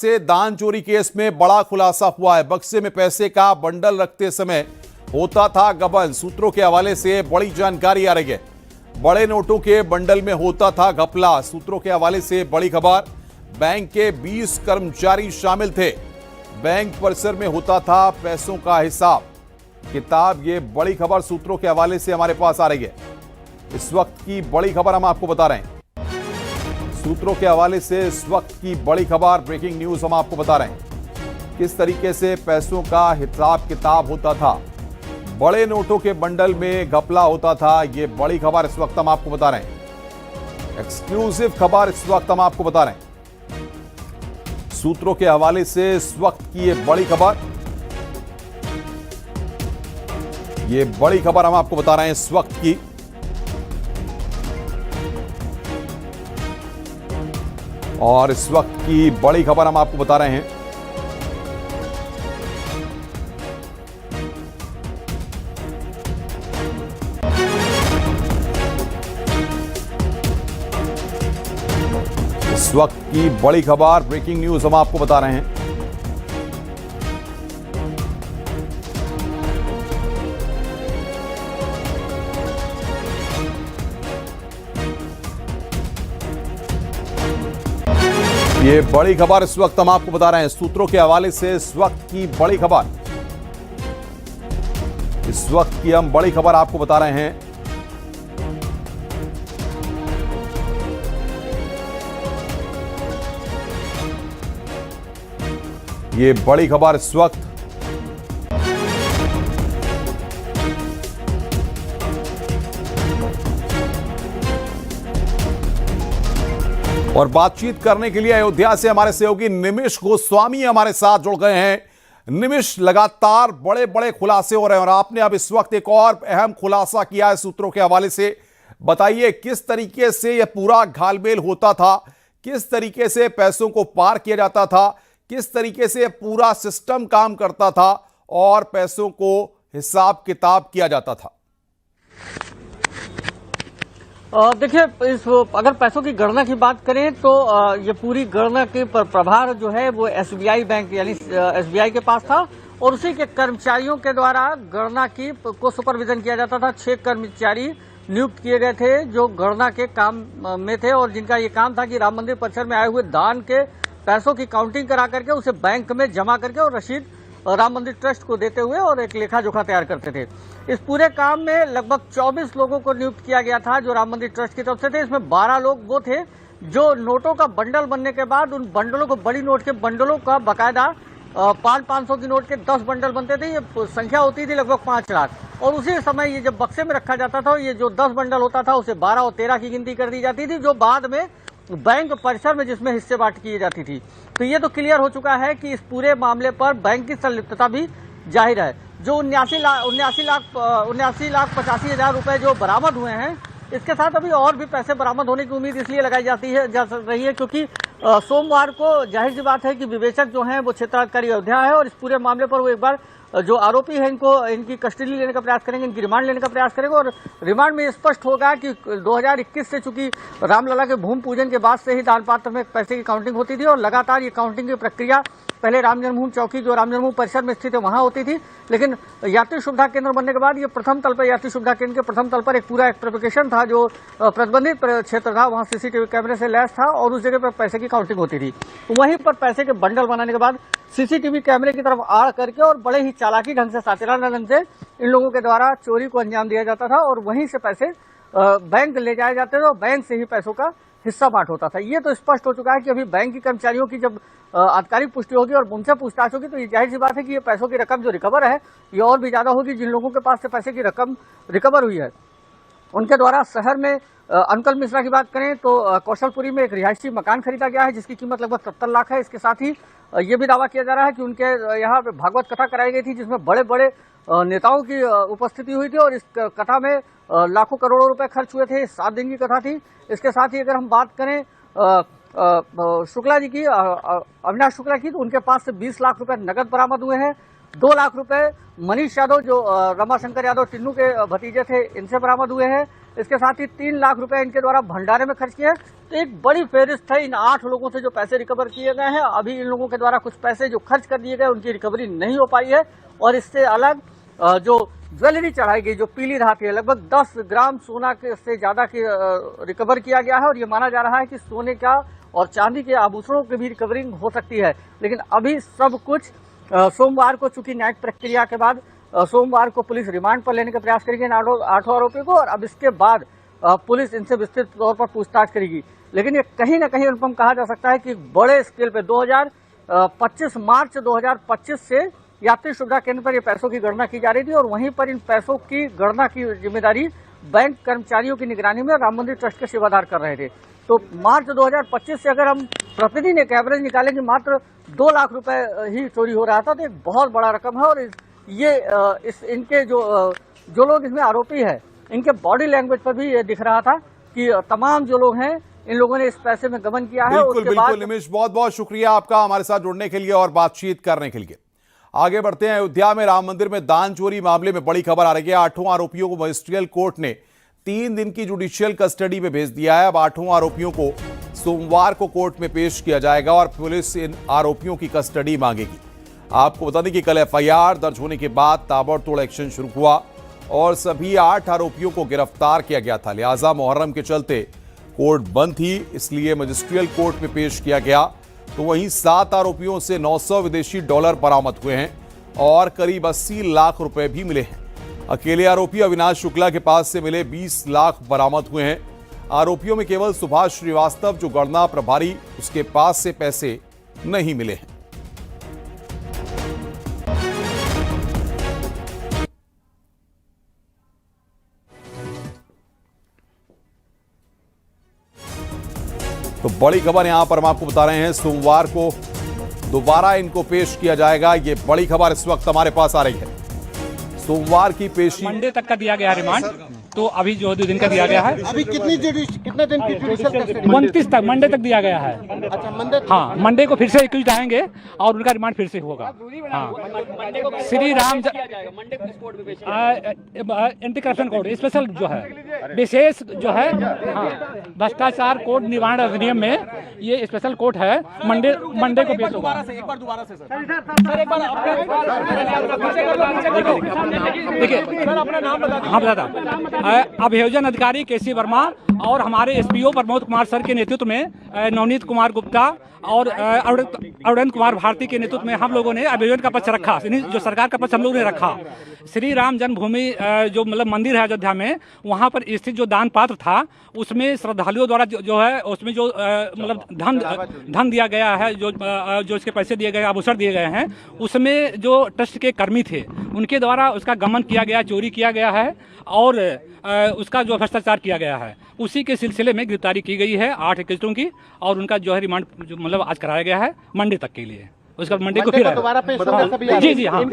से दान चोरी केस में बड़ा खुलासा हुआ है। बक्से में पैसे का बंडल रखते समय होता था गबन। सूत्रों के हवाले से बड़ी जानकारी आ रही है। बड़े नोटों के बंडल में होता था घपला। सूत्रों के हवाले से बड़ी खबर। बैंक के 20 कर्मचारी शामिल थे। बैंक परिसर में होता था पैसों का हिसाब किताब। ये बड़ी खबर सूत्रों के हवाले से हमारे पास आ रही है। इस वक्त की बड़ी खबर हम आपको बता रहे हैं। सूत्रों के हवाले से इस वक्त की बड़ी खबर, ब्रेकिंग न्यूज हम आपको बता रहे हैं। किस तरीके से पैसों का हिसाब किताब होता था, बड़े नोटों के बंडल में घपला होता था। ये बड़ी खबर इस वक्त हम आपको बता रहे हैं। एक्सक्लूसिव खबर इस वक्त हम आपको बता रहे हैं। सूत्रों के हवाले से इस वक्त की ये बड़ी खबर, ये बड़ी खबर हम आपको बता रहे हैं इस वक्त की। और इस वक्त की बड़ी खबर हम आपको बता रहे हैं। इस वक्त की बड़ी खबर, ब्रेकिंग न्यूज हम आपको बता रहे हैं। ये बड़ी खबर इस वक्त हम आपको बता रहे हैं। सूत्रों के हवाले से इस वक्त की बड़ी खबर, इस वक्त की हम बड़ी खबर आपको बता रहे हैं। ये बड़ी खबर इस वक्त, और बातचीत करने के लिए अयोध्या से हमारे सहयोगी निमिष गोस्वामी हमारे साथ जुड़ गए हैं। निमिष, लगातार बड़े बड़े खुलासे हो रहे हैं और आपने अब इस वक्त एक और अहम खुलासा किया है सूत्रों के हवाले से। बताइए किस तरीके से यह पूरा घालमेल होता था, किस तरीके से पैसों को पार किया जाता था, किस तरीके से पूरा सिस्टम काम करता था और पैसों को हिसाब किताब किया जाता था। देखिए, अगर पैसों की गणना की बात करें तो ये पूरी गणना के प्रभार जो है वो एसबीआई बैंक यानी एसबीआई के पास था और उसी के कर्मचारियों के द्वारा गणना को सुपरविजन किया जाता था। 6 कर्मचारी नियुक्त किए गए थे जो गणना के काम में थे और जिनका ये काम था कि राम मंदिर परिसर में आए हुए दान के पैसों की काउंटिंग करा करके उसे बैंक में जमा करके और रसीद राम मंदिर ट्रस्ट को देते हुए और एक लेखा जोखा तैयार करते थे। इस पूरे काम में लगभग 24 लोगों को नियुक्त किया गया था जो राम मंदिर ट्रस्ट की तरफ से थे। इसमें 12 लोग वो थे जो नोटों का बंडल बनने के बाद उन बंडलों को, बड़ी नोट के बंडलों का बाकायदा 500 की नोट के 10 बंडल बनते थे। ये संख्या होती थी लगभग 5 लाख और उसी समय ये जब बक्से में रखा जाता था, ये जो 10 बंडल होता था उसे 12 और 13 की गिनती कर दी जाती थी जो बाद में बैंक परिसर में जिसमें हिस्से बांट की जाती थी। तो ये तो क्लियर हो चुका है कि इस पूरे मामले पर बैंक की संलिप्तता भी जाहिर है। जो 79 लाख 85,000 रुपए जो बरामद हुए हैं, इसके साथ अभी और भी पैसे बरामद होने की उम्मीद इसलिए लगाई जा रही है क्योंकि सोमवार को जाहिर सी बात है कि विवेचक जो हैं वो क्षेत्राधिकारी अयोध्या है और इस पूरे मामले पर वो एक बार जो आरोपी है इनकी कस्टडी लेने का प्रयास करेंगे, इनकी रिमांड लेने का प्रयास करेंगे और रिमांड में स्पष्ट होगा कि 2021 से चूंकि रामलला के भूमि पूजन के बाद से ही दान पात्र में पैसे की काउंटिंग होती थी और लगातार ये काउंटिंग की प्रक्रिया पहले राम जन्मभूमि चौकी जो राम जन्मभूमि परिसर में स्थित है वहां होती थी, लेकिन यात्री सुविधा केंद्र बनने के बाद ये प्रथम तल पर, यात्री सुविधा केंद्र के प्रथम तल पर एक पूरा एप्लीकेशन था जो प्रतिबंधित क्षेत्र था, वहां सीसीटीवी कैमरे से लैस था और उस जगह पर पैसे की काउंटिंग होती थी। वहीं पर पैसे के बंडल बनाने के बाद सीसीटीवी कैमरे की तरफ आ करके और बड़े ही चालाकी ढंग से, सातिराना ढंग से इन लोगों के द्वारा चोरी को अंजाम दिया जाता था और वहीं से पैसे बैंक ले जाए जाते थे और बैंक से ही पैसों का हिस्सा बांट होता था। ये तो स्पष्ट हो चुका है कि अभी बैंक के कर्मचारियों की जब आधिकारिक पुष्टि होगी और उनसे पूछताछ होगी तो ये जाहिर सी बात है कि ये पैसों की रकम जो रिकवर है ये और भी ज्यादा होगी। जिन लोगों के पास से पैसे की रकम रिकवर हुई है उनके द्वारा शहर में अंकल मिश्रा की बात करें तो कौशलपुरी में एक रिहायशी मकान खरीदा गया है जिसकी कीमत लगभग 70 लाख है। इसके साथ ही ये भी दावा किया जा रहा है कि उनके यहाँ भागवत कथा कराई गई थी जिसमें बड़े बड़े नेताओं की उपस्थिति हुई थी और इस कथा में लाखों करोड़ों रुपए खर्च हुए थे। 7 दिन की कथा थी। इसके साथ ही अगर हम बात करें शुक्ला जी की, अविनाश शुक्ला की, तो उनके पास से 20 लाख रुपए नगद बरामद हुए हैं। 2 लाख रुपए मनीष यादव जो रमाशंकर यादव टिन्नू के भतीजे थे इनसे बरामद हुए हैं। इसके साथ ही 3 लाख रुपए इनके द्वारा भंडारे में खर्च किए। तो एक बड़ी फेहरिस्त है इन 8 लोगों से जो पैसे रिकवर किए गए हैं। अभी इन लोगों के द्वारा कुछ पैसे जो खर्च कर दिए गए उनकी रिकवरी नहीं हो पाई है। और इससे अलग जो ज्वेलरी चढ़ाई गई, जो पीली धातु है, लगभग 10 ग्राम सोना से ज्यादा की रिकवर किया गया है। और ये माना जा रहा है कि सोने का और चांदी के आभूषणों की भी रिकवरिंग हो सकती है। लेकिन अभी सब कुछ सोमवार को, चूंकि न्यायिक प्रक्रिया के बाद सोमवार को पुलिस रिमांड पर लेने का प्रयास करेगी इन 8 आरोपियों को। और अब इसके बाद पुलिस इनसे विस्तृत तौर पर पूछताछ करेगी। लेकिन ये कहीं ना कहीं अनुपम कहा जा सकता है कि बड़े स्केल पे 2025 मार्च 2025 से यात्री सुविधा केंद्र पर ये पैसों की गणना की जा रही थी। और वहीं पर इन पैसों की गणना की जिम्मेदारी बैंक कर्मचारियों की निगरानी में राम मंदिर ट्रस्ट के सेवादार कर रहे थे। तो मार्च 2025 से अगर हम प्रतिदिन एक एवरेज निकालेंगे, मात्र 2 लाख रुपए ही चोरी हो रहा था। तो एक बहुत बड़ा रकम है। और ये इनके जो लोग इसमें आरोपी है, इनके बॉडी लैंग्वेज पर भी ये दिख रहा था कि तमाम जो लोग हैं, इन लोगों ने इस पैसे में गबन किया है। बिल्कुल बिल्कुल निमिष, बहुत बहुत शुक्रिया आपका हमारे साथ जुड़ने के लिए और बातचीत करने के लिए। आगे बढ़ते हैं। अयोध्या में राम मंदिर में दान चोरी मामले में बड़ी खबर आ रही है। 8 आरोपियों को मजिस्ट्रियल कोर्ट ने 3 दिन की जुडिशियल कस्टडी में भेज दिया है। अब 8 आरोपियों को सोमवार को कोर्ट में पेश किया जाएगा और पुलिस इन आरोपियों की कस्टडी मांगेगी। आपको बता दें कि कल एफआईआर दर्ज होने के बाद ताबड़तोड़ एक्शन शुरू हुआ और सभी 8 आरोपियों को गिरफ्तार किया गया था। लिहाजा मुहर्रम के चलते कोर्ट बंद थी, इसलिए मजिस्ट्रियल कोर्ट में पेश किया गया। तो वहीं 7 आरोपियों से 900 विदेशी डॉलर बरामद हुए हैं और करीब 80 लाख रुपए भी मिले हैं। अकेले आरोपी अविनाश शुक्ला के पास से मिले 20 लाख बरामद हुए हैं। आरोपियों में केवल सुभाष श्रीवास्तव, जो गणना प्रभारी, उसके पास से पैसे नहीं मिले हैं। तो बड़ी खबर यहां पर हम आपको बता रहे हैं, सोमवार को दोबारा इनको पेश किया जाएगा। ये बड़ी खबर इस वक्त हमारे पास आ रही है। सोमवार की पेशी मंडे तक का दिया गया रिमांड, तो अभी जो 2 दिन का दिया गया है। अभी कितने दिन की जुडिशियल कस्टडी? 29 तक, मंडे तक दिया गया है। अच्छा, मंडे? हाँ, मंडे को फिर से एक्यूज आएंगे और उनका रिमांड फिर से होगा। हाँ, Shri Ram anti corruption code special जो है, विशेष जो है, हाँ, भ्रष्टाचार कोड निवारण अधिनियम में ये स्पेशल कोर्ट है। मंडे को पेश होगा। देखिए, हाँ बताता, अभियोजन अधिकारी केसी वर्मा और हमारे एसपीओ प्रमोद कुमार सर के नेतृत्व में, नवनीत कुमार गुप्ता और अरुण कुमार भारती के नेतृत्व में हम लोगों ने अभियोजन का पक्ष रखा। जो सरकार का पक्ष हम लोगों ने रखा। श्री राम जन्मभूमि जो मतलब मंदिर है अयोध्या में, वहाँ पर स्थित जो दान पात्र था, उसमें श्रद्धालुओं द्वारा जो है, उसमें जो मतलब धन दिया गया है, जो इसके पैसे दिए गए, आभूषण दिए गए हैं, उसमें जो ट्रस्ट के कर्मी थे उनके द्वारा उसका गमन किया गया, चोरी किया गया है और उसका जो भ्रष्टाचार किया गया है। उसी के सिलसिले में गिरफ्तारी की गई है 8 एक्यूजों की और उनका जो है रिमांड मतलब आज कराया गया है मंडे तक के लिए। उसका मंडे को फिर दोबारा पेश होगा सभी? जी हाँ।